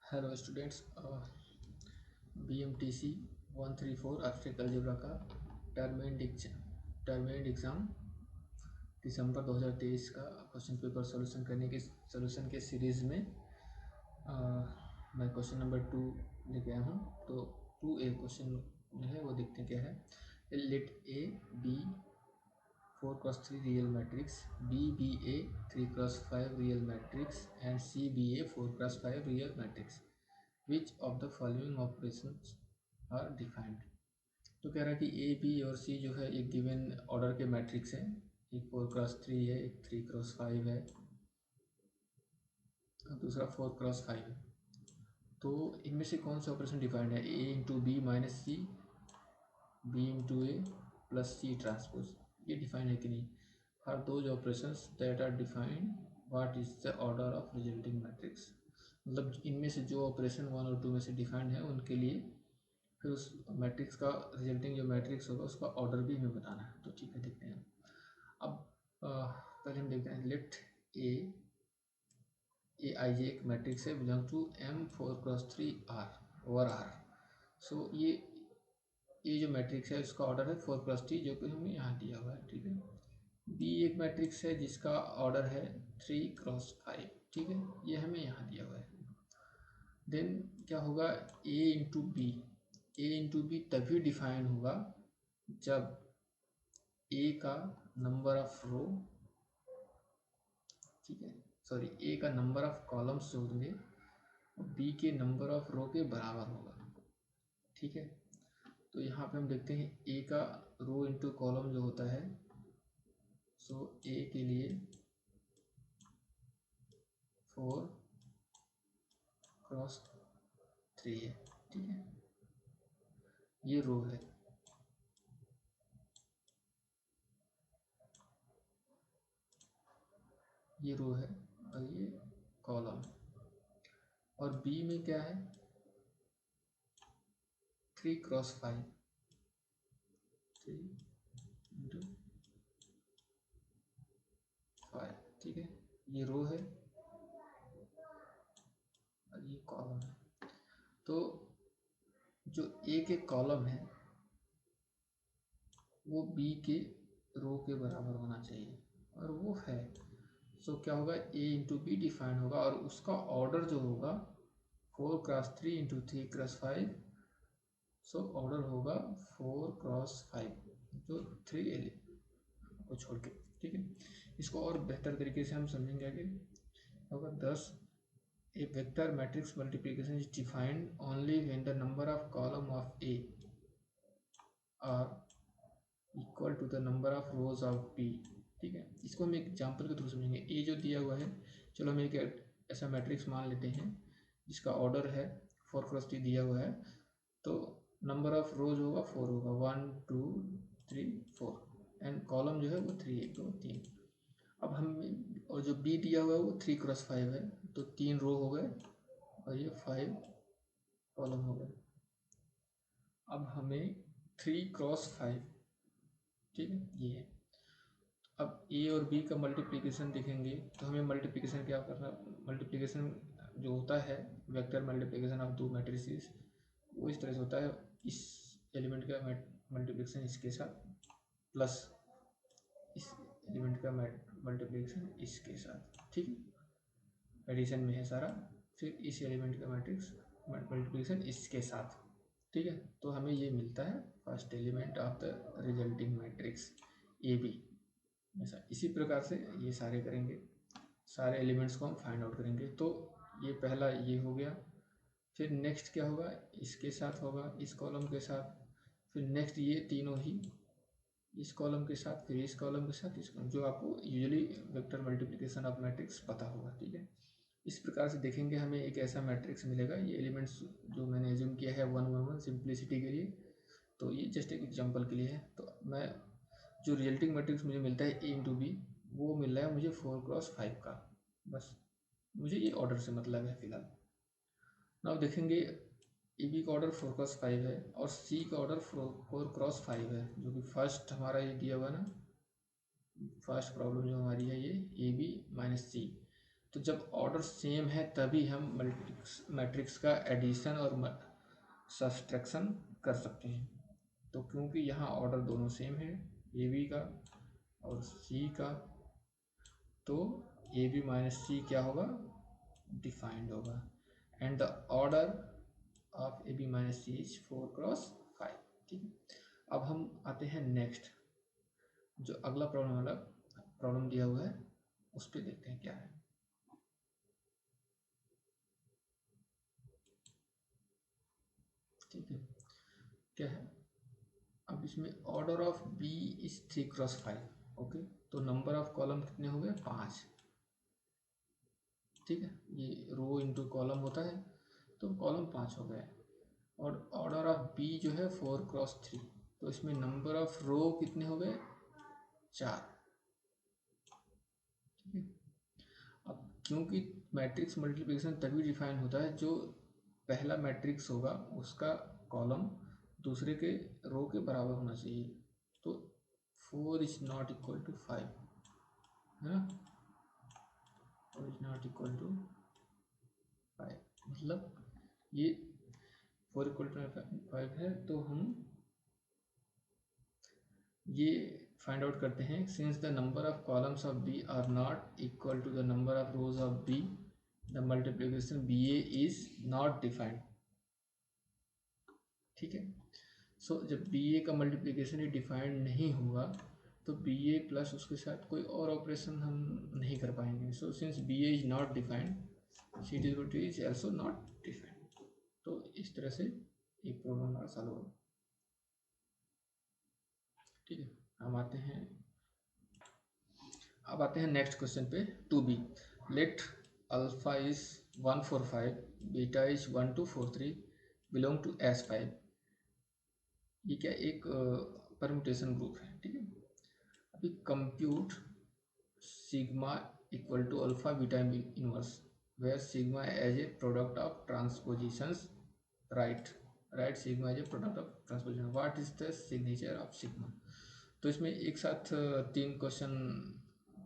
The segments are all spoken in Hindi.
हेलो स्टूडेंट्स, BMTC 134 अफ्रीक अलजेब्रा का टर्म एंड एग्ज़ाम दिसंबर 2023 का क्वेश्चन पेपर सॉल्यूशन के सीरीज़ में मैं क्वेश्चन नंबर 2 लेके आया हूँ। तो 2A क्वेश्चन जो है वो देखते हैं क्या है। Let A be 4x3 real matrix, B be a 3x5 real matrix and C be a 4x5 real matrix. Which of the following operations are defined. तो कह रहा है कि ए बी और सी जो है एक गिवन ऑर्डर के मैट्रिक्स हैं। एक 4x3 है, एक 3x5 है और दूसरा 4x5 है। तो इनमें से कौन सा ऑपरेशन डिफाइंड है? A into B minus C, B into A plus C transpose. ये डिफाइंड है कि नहीं? Are those operations that are defined what is the order of resulting matrix. मतलब इनमें से जो ऑपरेशन 1 और 2 में से डिफाइंड है उनके लिए फिर उस मैट्रिक्स का रिजल्टिंग जो मैट्रिक्स होगा उसका ऑर्डर भी हमें बताना है। तो ठीक है, देखते हैं। अब पहले हम देखते हैं लेट ए आई जे एक मैट्रिक्स है belong to M4x3 R over R। So ये जो मैट्रिक्स है उसका ऑर्डर है 4x3 जो कि हमें यहाँ दिया हुआ है। ठीक है। बी एक मैट्रिक्स है जिसका ऑर्डर है 3x5। ठीक है, ये हमें यहाँ दिया हुआ है। देन क्या होगा? ए इंटू बी, ए इंटू बी तभी डिफाइन होगा जब ए का नंबर ऑफ रो, ठीक है, सॉरी, ए का नंबर ऑफ कॉलम्स जो होंगे बी के नंबर ऑफ रो के बराबर होगा। ठीक है, तो यहाँ पे हम देखते हैं ए का रो इंटू कॉलम जो होता है, सो ए के लिए 4x3 है। ठीक है, ये रो है। ये रो है और ये कॉलम है। और बी में क्या है? 3x5, 3x5। ठीक है, ये रो है और ये कॉलम है। तो जो ए के कॉलम है वो बी के रो के बराबर होना चाहिए और वो है। सो क्या होगा? ए इंटू बी डिफाइन होगा और उसका ऑर्डर जो होगा 4x3 into 3x5। So order होगा 4x5 जो 3 को छोड़ के। ठीक है, इसको और बेहतर तरीके से हम समझेंगे आगे। होगा 10 A vector matrix multiplication is defined only when the number of column of A are equal to the number of rows of B। ठीक है, इसको हम एक एग्जाम्पल के थ्रू समझेंगे। ए जो दिया हुआ है, चलो हम एक ऐसा मैट्रिक्स मान लेते हैं जिसका ऑर्डर है 4x3 दिया हुआ है। तो नंबर ऑफ रोज होगा 4 होगा, 1 2 3 4 एंड कॉलम जो है वो 3 1 2 3। अब हम और जो बी दिया हुआ है वो 3x5 है, तो 3 रो हो गए और ये 5 कॉलम हो गए। अब हमें 3x5, ठीक है, ये है। अब ए और बी का मल्टीप्लिकेशन देखेंगे तो हमें मल्टीप्लिकेशन क्या करना? मल्टीप्लिकेशन जो होता है वेक्टर मल्टीप्लिकेशन ऑफ दो मैट्रिसेस वो इस तरह से होता है। इस एलिमेंट का मल्टीप्लिकेशन इसके साथ प्लस इस एलिमेंट का मल्टीप्लिकेशन इसके साथ। ठीक है, एडिशन में है सारा। फिर इस एलिमेंट का मैट्रिक्स मल्टीप्लिकेशन इसके साथ। ठीक है, तो हमें ये मिलता है first element of the resulting matrix A B. ऐसा इसी प्रकार से ये सारे करेंगे, सारे एलिमेंट्स को हम फाइंड आउट करेंगे। तो ये पहला ये हो गया। फिर नेक्स्ट क्या होगा? इसके साथ होगा, इस कॉलम के साथ। फिर नेक्स्ट ये तीनों ही इस कॉलम के साथ, फिर इस कॉलम के साथ, इस कॉलम, जो आपको usually vector multiplication of matrix पता होगा। ठीक है, इस प्रकार से देखेंगे हमें एक ऐसा मैट्रिक्स मिलेगा। ये एलिमेंट्स जो मैंने एज्यूम किया है 1 1 1 सिंप्लिसिटी के लिए, तो ये जस्ट एक एग्जांपल के लिए है। तो मैं जो रिजल्टिंग मैट्रिक्स मुझे मिलता है ए इंटू बी, वो मिल रहा है मुझे 4x5 का। बस मुझे ये ऑर्डर से मतलब है फिलहाल। नाउ देखेंगे ए बी का ऑर्डर 4x5 है और सी का ऑर्डर 4x5 है, जो कि फर्स्ट हमारा ये दिया हुआ ना, फर्स्ट प्रॉब्लम जो हमारी है ये ए बी माइनस सी। तो जब ऑर्डर सेम है तभी हम मैट्रिक्स का एडिशन और सब्सट्रैक्शन कर सकते हैं। तो क्योंकि यहाँ ऑर्डर दोनों सेम है, ए बी का और सी का, तो ए बी माइनस सी क्या होगा, डिफाइंड होगा। And the order of A B minus C is 4x5। ठीक है, अब हम आते हैं नेक्स्ट, जो अगला प्रॉब्लम दिया हुआ है उस पर देखते हैं क्या है। ठीक है, क्या है, अब इसमें order of B is 3x5। Okay, तो नंबर ऑफ कॉलम कितने हो गए, 5। ठीक है, ये रो इंटू कॉलम होता है, तो कॉलम 5 हो गए। और ऑर्डर ऑफ बी जो है 4x3, तो इसमें नंबर ऑफ रो कितने हो गए, 4। ठीक है, अब क्योंकि मैट्रिक्स मल्टीप्लिकेशन तभी डिफाइन होता है जो पहला मैट्रिक्स होगा उसका कॉलम दूसरे के रो के बराबर होना चाहिए। तो 4 इज नॉट इक्वल टू 5 है ना, 4 इज नॉट इक्वल टू 5, मतलब ये 4 इक्वल टू 5 है। तो हम ये फाइंड आउट करते हैं, since the number of columns of B are not equal to the number of rows of B, the multiplication B A is not defined. ठीक है, सो जब बी ए का मल्टीप्लिकेशन ही डिफाइंड नहीं हुआ तो बी ए प्लस उसके साथ कोई और ऑपरेशन हम नहीं कर पाएंगे। So since B A is not defined, C is also not defined. तो इस तरह से एक प्रॉब्लम हमारा सॉल्व होगा। ठीक है, हम आते हैं, अब आते हैं नेक्स्ट क्वेश्चन पे। To be, let alpha is 145, beta is 1243, belong to S5। ये क्या एक परम्यूटेशन ग्रुप है। ठीक है, अभी compute sigma equal to alpha beta inverse where sigma as a product of transpositions, right sigma as a product of transposition, what is the signature of sigma. तो इसमें एक साथ 3 क्वेश्चन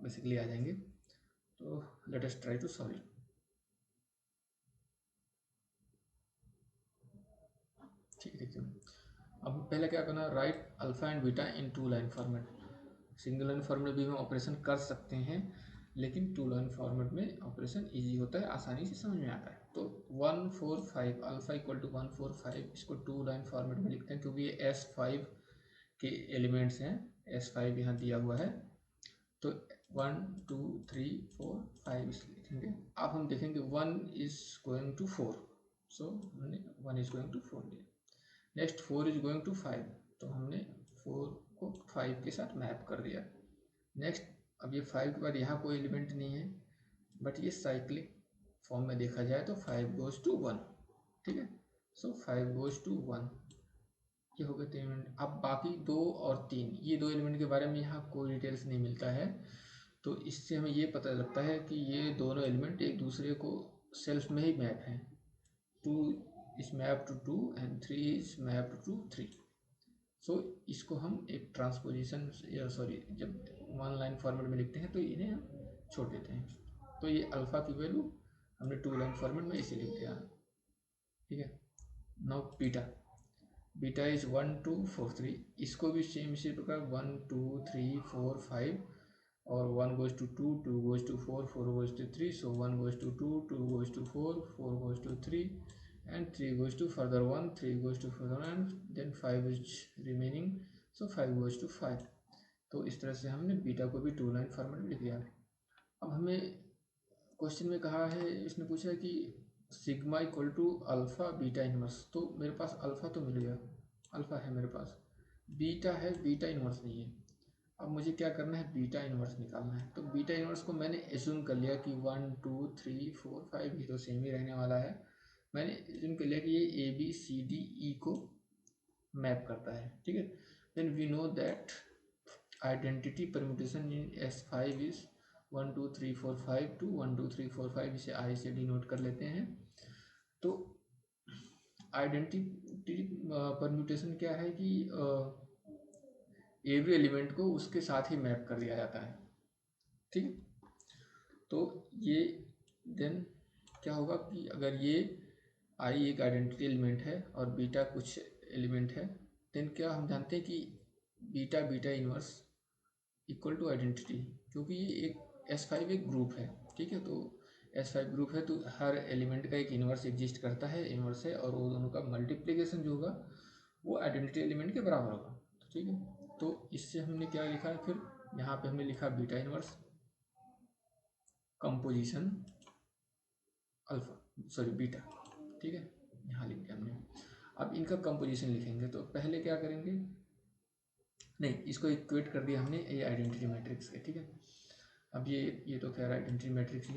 बेसिकली आ जाएंगे, तो let us try to solve it. ठीक है, देखते हैं। अब पहले क्या करना, write alpha and beta in 2 line format. Single line format भी हम ऑपरेशन कर सकते हैं, लेकिन 2 लाइन फॉर्मेट में ऑपरेशन इजी होता है, आसानी से समझ में आता है। तो 145 अल्फा इक्वल टू 145, इसको 2 लाइन फॉर्मेट में लिखते हैं क्योंकि ये S5 के एलिमेंट्स हैं, S5 यहाँ दिया हुआ है। तो 1 2 3 4 5 इसलिए लिखेंगे। अब हम देखेंगे 1 इज गोइंग टू 4, सो हमने 1 इज गोइंग टू 4 लिया। नेक्स्ट 4 इज गोइंग टू 5, तो हमने 4 को 5 के साथ मैप कर दिया। नेक्स्ट, अब ये 5 के बाद यहाँ कोई एलिमेंट नहीं है, बट ये साइक्लिक फॉर्म में देखा जाए तो 5 गोज टू 1। ठीक है, सो 5 गोज टू 1, ये हो गए 3 एलिमेंट। अब बाकी 2 और 3, ये 2 एलिमेंट के बारे में यहाँ कोई डिटेल्स नहीं मिलता है, तो इससे हमें ये पता लगता है कि ये दोनों एलिमेंट एक दूसरे को सेल्फ में ही मैप हैं। 2 is mapped to 2 and 3 is mapped to 3। सो इसको हम एक ट्रांसपोजिशन या सॉरी जब 1 लाइन फॉर्मेट में लिखते हैं तो इन्हें हम छोड़ देते हैं। तो ये अल्फा की वैल्यू हमने 2 लाइन फॉर्मेट में इसे लिख दिया। ठीक है, नाउ बीटा इज 1 2 4 3, इसको भी सेम इसी प्रकार 1 2 3 4 5, और 1 goes to 2, 2 goes to 4, 4 goes to 3, so 1 goes to 2, 2 goes to 4, 4 goes to 3, and 3 goes to further 1, 3 goes to further 1, and then 5 is remaining, so 5 goes to 5। तो इस तरह से हमने बीटा को भी 2 लाइन फॉर्मेट में लिख दिया। अब हमें क्वेश्चन में कहा है, इसने पूछा है कि sigma equal to alpha beta inverse, तो मेरे पास अल्फा तो मिल गया, अल्फा है मेरे पास, बीटा है, बीटा इनवर्स नहीं है। अब मुझे क्या करना है, बीटा इनवर्स निकालना है। तो बीटा इनवर्स को मैंने एज्यूम कर लिया कि 1 2 3 4 5 ये तो सेम ही रहने वाला है। मैंने एज्यूम कर लिया कि ये ABCDE को मैप करता है। ठीक है, then we know that identity permutation in S5 is 1 2 3 4 5 to 1 2 3 4 5, इसे I से डिनोट कर लेते हैं। तो आइडेंटिटी परम्यूटेशन क्या है कि एवरी एलिमेंट को उसके साथ ही मैप कर दिया जाता है। ठीक है, तो ये देन क्या होगा कि अगर ये आई एक आइडेंटिटी एलिमेंट है और बीटा कुछ एलिमेंट है, देन क्या हम जानते हैं कि beta beta inverse equal to identity, क्योंकि ये एक S5 एक ग्रुप है, ठीक है। तो S5 ग्रुप है तो हर एलिमेंट का एक इनवर्स एग्जिस्ट करता है, इनवर्स है, और वो दोनों का मल्टीप्लिकेशन जो होगा वो आइडेंटिटी एलिमेंट के बराबर होगा, ठीक है। तो इससे हमने क्या लिखा है, फिर यहाँ पे हमने लिखा beta inverse composition alpha, sorry beta, ठीक है, यहाँ लिख दिया हमने। अब इनका कंपोजिशन लिखेंगे तो पहले क्या करेंगे, नहीं इसको इक्वेट कर दिया हमने ये आइडेंटिटी मैट्रिक्स के, ठीक है। अब ये तो खैर आइडेंटिटी मैट्रिक्स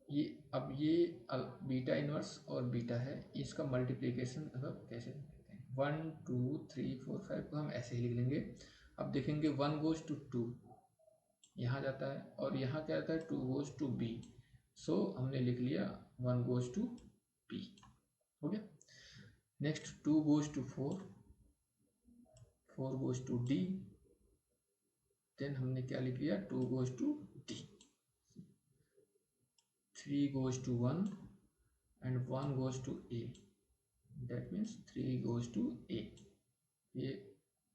ये अब ये बीटा इनवर्स और बीटा है, इसका मल्टीप्लिकेशन मतलब कैसे लिखते हैं, 1 2 3 4 5 को हम ऐसे ही लिख लेंगे। अब देखेंगे 1 गोज टू 2 यहाँ जाता है, और यहाँ क्या आता है 2 गोज टू बी, सो हमने लिख लिया 1 गोज टू बी, हो गया। Next 2 goes to 4, 4 goes to D, then हमने क्या लिख लिया 2 goes to D, 3 goes to 1 and 1 goes to A, that means 3 goes to A। ये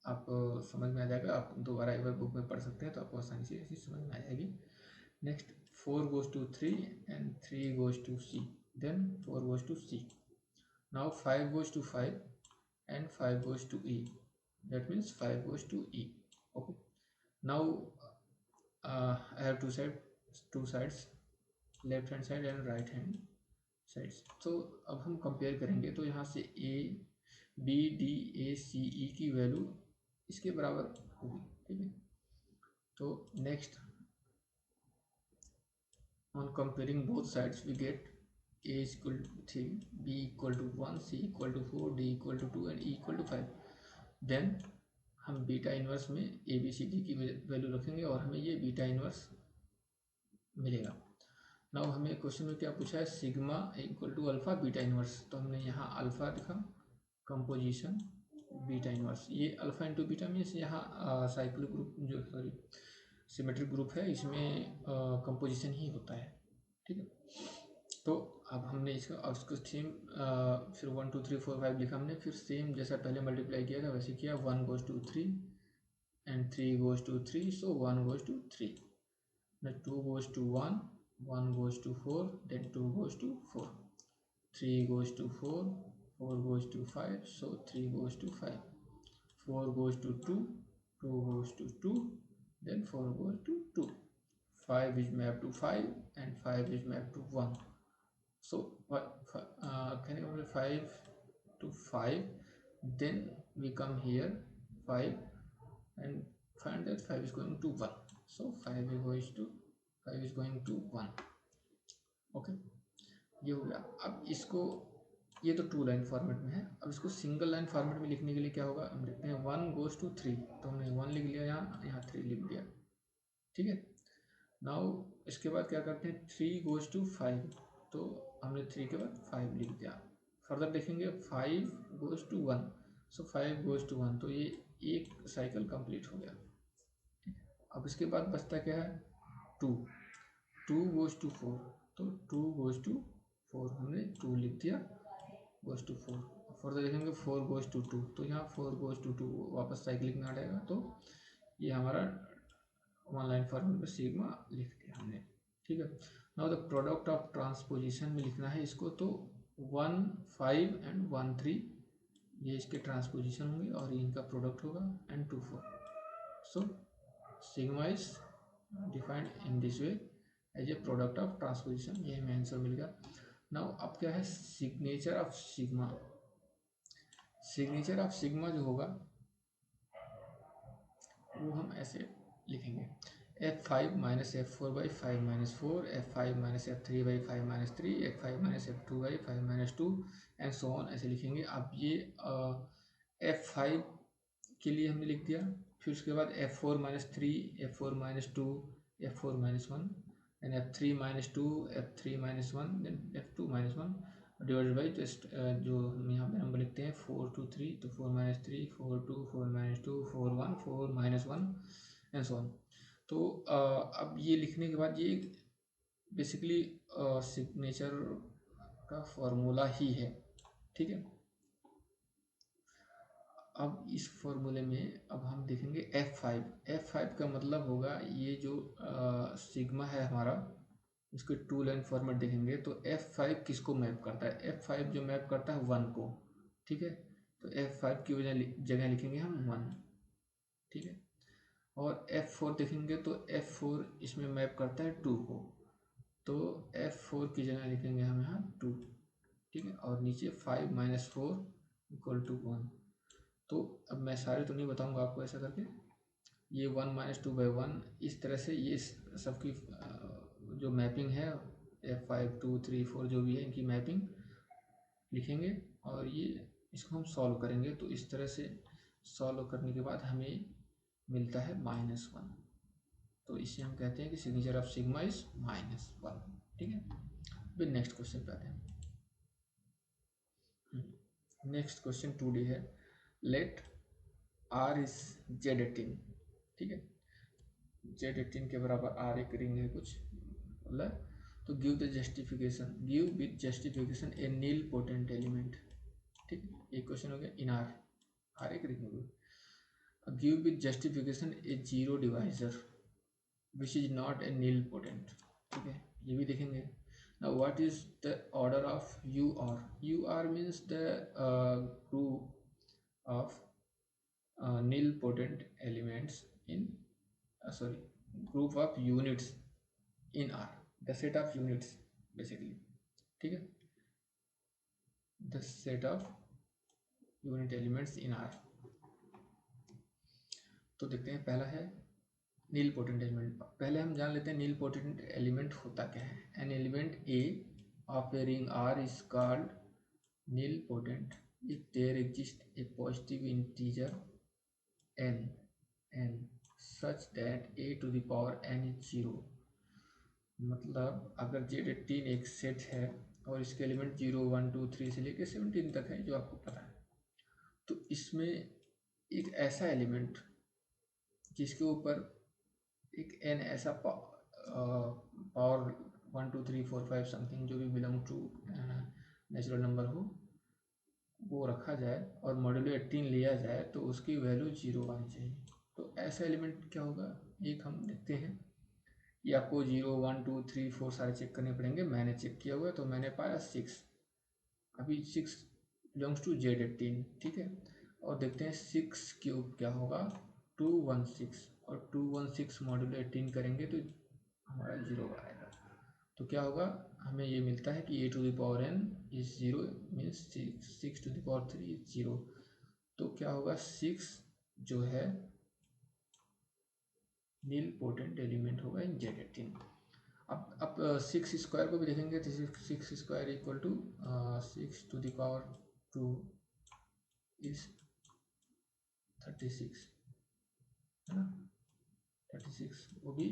आप समझ में आ जाएगा, आप दोबारा एक बार बुक में पढ़ सकते हैं तो आपको आसानी से ऐसी समझ में आ जाएगी। Next 4 goes to 3 and 3 goes to C, then 4 goes to C। now 5 goes to 5 and 5 goes to E, that means 5 goes to E, okay। now I have two sides, left hand side and right hand sides. तो अब हम कंपेयर करेंगे तो यहाँ से ए बी डी ए सी ई की वैल्यू इसके बराबर होगी, ठीक है। तो next on comparing both sides we get A equal to 3, B equal to 1, C equal to 4, D equal to 2 and E equal to 5। Then हम बीटा इनवर्स में ए बी सी डी की वैल्यू रखेंगे और हमें ये बीटा इनवर्स मिलेगा। नाउ हमें क्वेश्चन में क्या पूछा है, sigma equal to alpha beta inverse, तो हमने यहाँ अल्फा लिखा, कंपोजिशन बीटा इनवर्स। ये अल्फा इंटू बीटा मीन्स यहाँ साइक्लिक ग्रुप जो सॉरी सिमेट्रिक ग्रुप है इसमें कंपोजिशन ही होता है, ठीक है। तो अब हमने इसको सेम फिर 1 2 3 4 5 लिखा हमने, फिर सेम जैसा पहले मल्टीप्लाई किया था वैसे किया, 1 goes to 3 and 3 goes to 3, so 1 goes to 3, then 2 goes to 1, 1 goes to 4, then 2 goes to 4, 3 goes to 4, 4 goes to 5, so 3 goes to 5, 4 goes to 2, 2 goes to 2, then 4 goes to 2, 5 is mapped to 5 and 5 is mapped to 1, so can you complete 5 to 5, then we come here 5 and find that 5 is going to 1, so 5 is going to 1, okay. ये हो गया। अब इसको ये तो 2 लाइन फॉर्मेट में है, अब इसको सिंगल लाइन फॉर्मेट में लिखने के लिए क्या होगा, हम लिखते हैं 1 goes to 3, तो हमने 1 लिख लिया, यहाँ 3 लिख दिया, ठीक है। नाउ इसके बाद क्या करते हैं 3 goes to 5, तो हमने 3 के बाद 5 लिख दिया। फर्दर देखेंगे 5 goes to 1, so 5 goes to 1, तो ये एक साइकिल कंप्लीट हो गया, ठीक है। अब इसके बाद बचता क्या है 2 goes to 4, तो 2 goes to 4, हमने 2 लिख दिया, goes to 4। फर्दर देखेंगे 4 goes to 2, तो यहाँ 4 goes to 2 वापस साइक्लिक में आ जाएगा, तो ये हमारा वन लाइन फॉर्मेट में सिग्मा लिख दिया हमने, ठीक है। Now the product of transposition में लिखना है इसको, तो 1 5 एंड 1 3 ये इसके ट्रांसपोजिशन होंगे और ये इनका प्रोडक्ट होगा, and 2 4, so sigma is defined in this way as a product of transposition, ये हमें आंसर मिल गया। नाउ अब क्या है signature of sigma, signature of sigma जो होगा वो हम ऐसे लिखेंगे, F5 minus F4 by 5 minus 4, F5 minus F3 by 5 minus 3, F5 minus F2 by 5 minus 2 and so on, ऐसे लिखेंगे। अब ये F5 के लिए हमने लिख दिया, फिर उसके बाद F4 minus 3, F4 minus 2, F4 minus 1 and F3 minus 2, F3 minus 1, then F2 minus 1 divided by just जो हम यहाँ पे नंबर लिखते हैं 4 2 3, तो 4 minus 3, 4 2, 4 minus 2, 4 1, 4 minus 1 and so on. तो अब ये लिखने के बाद ये बेसिकली सिग्नेचर का फॉर्मूला ही है, ठीक है। अब इस फॉर्मूले में अब हम देखेंगे F5 का मतलब होगा ये जो सिग्मा है हमारा, इसको टू लाइन फॉर्मेट देखेंगे तो F5 किसको मैप करता है, F5 जो मैप करता है 1 को, ठीक है। तो F5 की जगह लिखेंगे हम 1, ठीक है। और F4 देखेंगे तो F4 इसमें मैप करता है 2 को, तो F4 की जगह लिखेंगे हम यहाँ 2, ठीक है। और नीचे 5 - 4 = 1। तो अब मैं सारे तो नहीं बताऊंगा आपको ऐसा करके, ये 1 - 2/1 इस तरह से ये सबकी जो मैपिंग है F5 2 3 4 जो भी है इनकी मैपिंग लिखेंगे और ये इसको हम सॉल्व करेंगे। तो इस तरह से सॉल्व करने के बाद हमें मिलता है -1। तो इसे हम कहते हैं कि सिग्नेचर ऑफ सिग्मा इज -1, ठीक है। फिर नेक्स्ट क्वेश्चन पे आते हैं। नेक्स्ट क्वेश्चन 2D है, लेट R इज Z18, ठीक है। Z18 के बराबर R एक रिंग है कुछ मतलब, तो give the justification, give with justification a nilpotent element, ठीक है। एक क्वेश्चन हो गया इन R एक रिंग होगी। Give with justification a zero divisor which is not a nilpotent, ठीक है, ये भी देखेंगे। Now what is the order of UR? UR means the group of nilpotent elements in group of units in R, the set of units basically, ठीक है, the set of unit elements in R। तो देखते हैं, पहला है नील पोटेंट एलिमेंट। पहले हम जान लेते हैं नील पोटेंट एलिमेंट होता क्या है। An element A of a ring R is called nilpotent if there exist a positive integer n such that a to the power n is 0। मतलब अगर Z18 एक सेट है और इसके एलिमेंट 0 1 2 3 से लेकर 17 तक है जो आपको पता है, तो इसमें एक ऐसा एलिमेंट जिसके ऊपर एक n ऐसा पावर 1 2 3 4 5 समथिंग जो भी बिलोंग टू नेचुरल नंबर हो वो रखा जाए और मॉड्यूलो 18 लिया जाए तो उसकी वैल्यू 0 आनी चाहिए। तो ऐसा एलिमेंट क्या होगा, एक हम देखते हैं। ये आपको 0 1 2 3 4 सारे चेक करने पड़ेंगे। मैंने चेक किया हुआ है तो मैंने पाया 6। अभी 6 बिलोंग्स टू Z18, ठीक है। और देखते हैं 6 क्यूब क्या होगा, 216, और 216 मॉड्यूलो 18 करेंगे तो हमारा 0 आएगा। तो क्या होगा, हमें ये मिलता है कि a to the power n is 0 means 6 to the power 3 is 0। तो क्या होगा, 6 जो है नील पोटेंट एलिमेंट होगा इन Z18। अब 6 स्क्वायर को भी देखेंगे तो 6 square equal to 6 to the power 2 is 36, है ना, 36, वो भी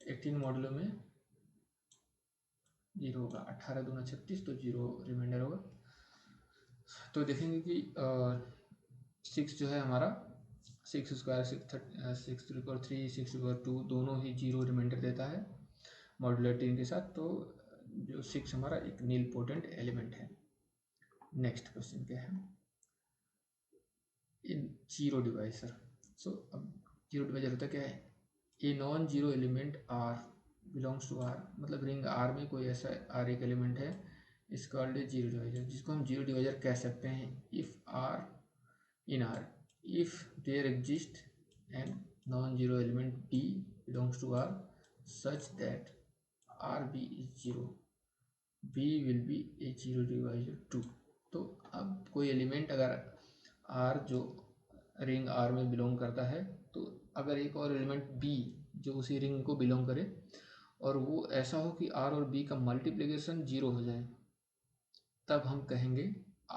18 मॉडलों में 0 होगा। 18 दूना 36, तो 0 रिमाइंडर होगा। तो देखेंगे कि 6 जो है हमारा 6 square 6 to the power 3 6 to the power 2 दोनों ही 0 रिमाइंडर देता है मॉड्यूलो 18 के साथ। तो जो 6 हमारा एक नील पोटेंट एलिमेंट है। नेक्स्ट क्वेश्चन क्या है, इन जीरो डिवाइजर। सो अब जीरो डिवाइजर होता क्या है, a non zero element R belongs to R, मतलब रिंग R में कोई ऐसा R एक एलिमेंट है, इस कॉल्ड ए जीरो डिवाइजर, जिसको हम जीरो डिवाइजर कह सकते हैं if R in R if there exists an non-zero element B belongs to R such that RB is 0, B will be a zero divisor too। तो अब कोई एलिमेंट अगर R जो रिंग R में बिलोंग करता है, तो अगर एक और एलिमेंट B जो उसी रिंग को बिलोंग करे और वो ऐसा हो कि R और B का मल्टीप्लिकेशन 0 हो जाए, तब हम कहेंगे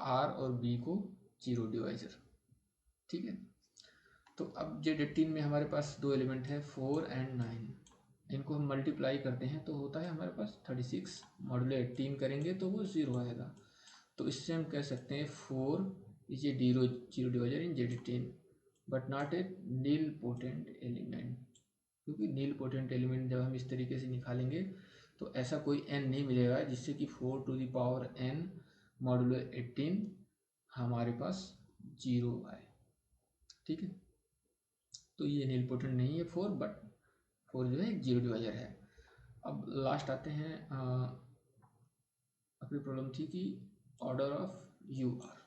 R और B को जीरो डिवाइजर, ठीक है। तो अब Z18 में हमारे पास दो एलिमेंट है 4 और 9, इनको हम मल्टीप्लाई करते हैं तो होता है हमारे पास 36, मॉडुलो 18 करेंगे तो वो 0 आएगा। तो इससे हम कह सकते हैं 4 is a zero divisor in Z18 but not a nilpotent element, क्योंकि नील पोटेंट एलिमेंट जब हम इस तरीके से निकालेंगे तो ऐसा कोई n नहीं मिलेगा जिससे कि 4 to the power n modulo 18 हमारे पास 0 आए। ठीक है, तो ये निलपोटेंट नहीं है 4, बट 4 जो है एक जीरो डिवाइजर है। अब लास्ट आते हैं, अपनी प्रॉब्लम थी कि order of U R.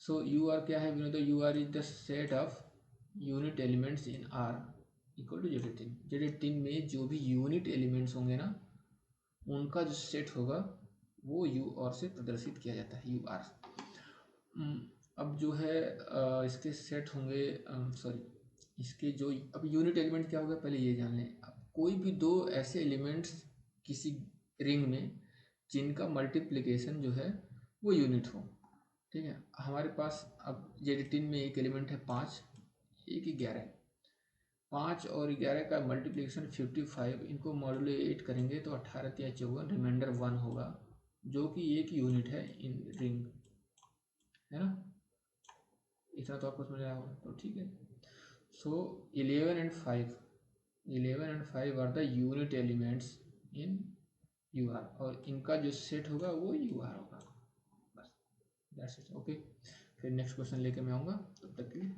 So U R क्या है, we know the U R is the set of unit elements in R equal to Z18। Z18 में जो भी यूनिट एलिमेंट्स होंगे ना, उनका जो सेट होगा वो यू आर से प्रदर्शित किया जाता है, यू आर। अब जो है इसके सेट होंगे, सॉरी इसके जो अब यूनिट एलिमेंट क्या होगा पहले ये जान लें। अब कोई भी दो ऐसे एलिमेंट्स किसी रिंग में जिनका मल्टीप्लिकेशन जो है वो यूनिट हो। ठीक है, हमारे पास अब Z18 में एक एलिमेंट है 5, एक 11। 5 और 11 का मल्टीप्लिकेशन 55, इनको मॉडुलो 8 करेंगे तो 18 या 54, रिमाइंडर 1 होगा, जो कि एक यूनिट है इन रिंग, है ना। इतना तो आपको समझ आया होगा, तो ठीक है। So 11 and 5 are the unit elements in U R, और इनका जो सेट होगा वो यू आर होगा। बस दैट्स इट। ओके, फिर नेक्स्ट क्वेश्चन लेके मैं आऊँगा, तब तक के लिए